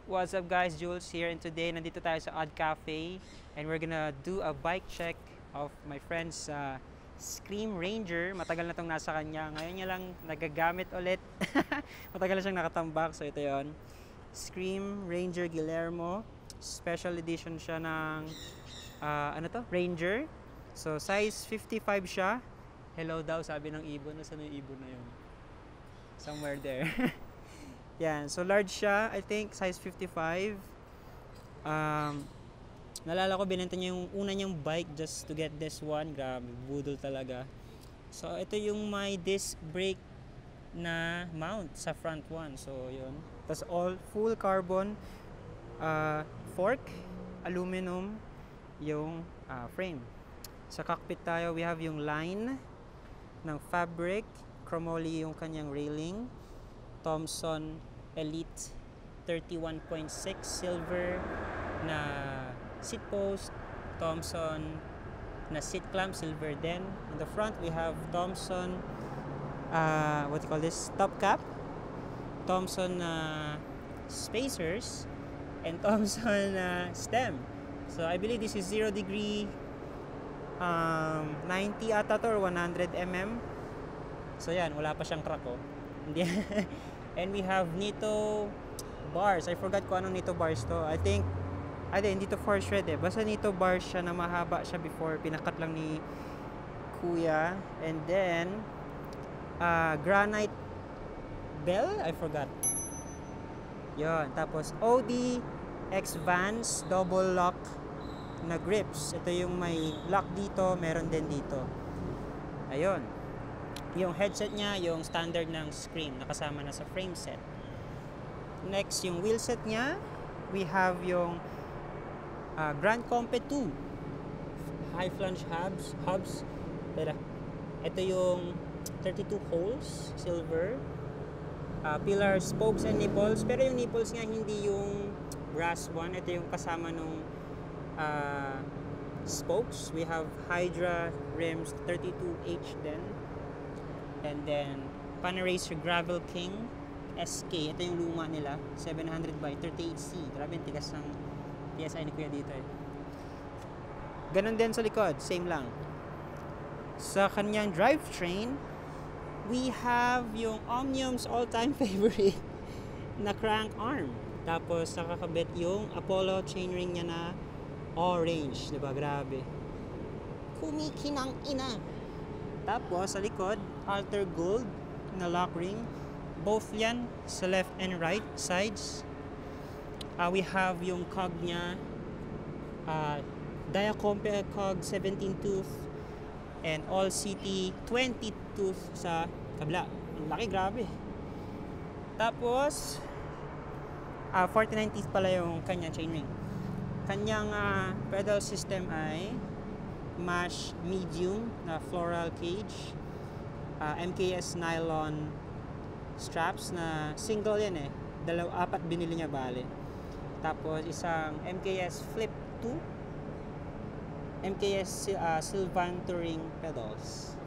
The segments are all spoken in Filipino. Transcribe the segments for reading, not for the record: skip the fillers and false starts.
What's up guys, Jules here, and today nandito tayo sa Odd Cafe and we're gonna do a bike check of my friend's Scream Ranger. Matagal na tong nasa kanya, ngayon niya lang nagagamit ulit. Matagal na siyang nakatambak, so ito yon, Scream Ranger Guillermo. Special edition siya ng ano to? Ranger. So size 55 siya. Hello daw sabi ng ibon. Nasaan yung ibon na yun? Somewhere there. Yan, so large siya, I think size 55. Nalala ko binenta niya yung una niyang bike just to get this one. Grabe, budol talaga. So ito yung may disc brake na mount sa front one. So yun. Tapos all full carbon fork, aluminum yung frame. Sa cockpit tayo, we have yung line ng fabric, chromoly yung kanyang railing, Thomson Elite 31.6 silver na seat post, Thomson na seat clamp silver din. In the front we have Thomson what you call this, top cap, Thomson spacers, and Thomson stem. So I believe this is 0 degree 90 ata to, or 100 mm. So yan, wala pa siyang crack, oh. Hindi. And we have Nito bars. I forgot kung anong Nito bars to. I think hindi to for shred eh. Basta Nito bars siya na mahaba siya before. Pinakat lang ni Kuya. And then granite bell. I forgot. Yun. Tapos OD X Vans double lock na grips. Ito yung may lock dito. Meron din dito. Ayun. Yung headset niya, yung standard ng Scream, nakasama na sa frame set. Next, yung wheel set niya, we have yung Grand Compe 2 high flange hubs. Pero ito yung 32 holes, silver. Pillar spokes and nipples, pero yung nipples nga hindi yung brass one. Ito yung kasama nung spokes. We have Hydra rims 32H din. And then Panaracer Gravel King SK. Ito yung luma nila, 700 by 38C. Grabe yung tigas ng PSI ni Kuya dito eh. Ganon din sa likod, same lang. Sa kanyang drivetrain, we have yung Omnium's all-time favorite na crank arm. Tapos nakakabit yung Apollo chainring niya na orange, diba? Grabe. Kumikinang ina. Tapos sa likod, Alter Gold na lock ring. Both yan sa left and right sides. We have yung cog niya, Diacompe cog 17 tooth and All City 20 tooth sa kabila. Ang laki, grabe. Tapos 49 teeth pala yung kanyang chainring. Kanyang pedal system ay Mash medium na floral cage, MKS nylon straps na single yan eh, apat binili niya bale. Tapos isang MKS flip 2, MKS Sylvan Touring pedals.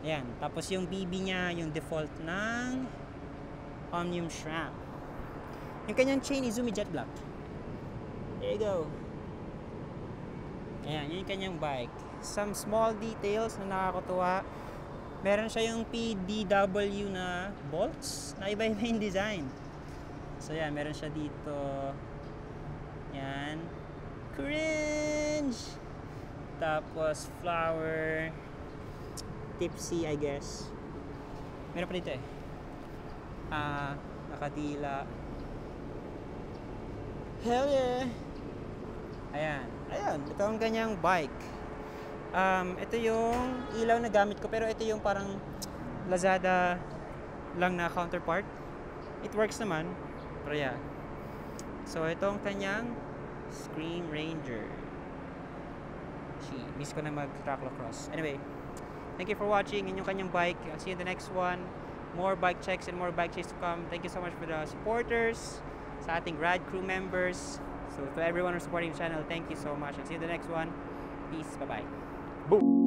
Ayan. Tapos yung BB niya, yung default ng Omnium Shram. Yung kanyang chain Izumi Jet Black. There you go. Ayan, yun yung kanyang bike. Some small details na nakakatuwa. Meron siya yung PDW na bolts na iba-iba yung design. So yan, meron siya dito. Yan. Cringe! Tapos flower. Tipsy, I guess. Meron pa dito eh. Nakadila. Hell yeah! Ayan. Ayan, ito ang ganyang bike. Ito yung ilaw na gamit ko, pero ito yung parang Lazada lang na counterpart. It works naman, pero yeah. So ito ang kanyang Scream Ranger. Miss ko na mag-tracklocross. Anyway, thank you for watching in yung kanyang bike. I'll see you in the next one. More bike checks and more bike checks to come. Thank you so much for the supporters, sa ating rad crew members. So to everyone who's supporting the channel, thank you so much. And see you in the next one. Peace. Bye-bye. Boom.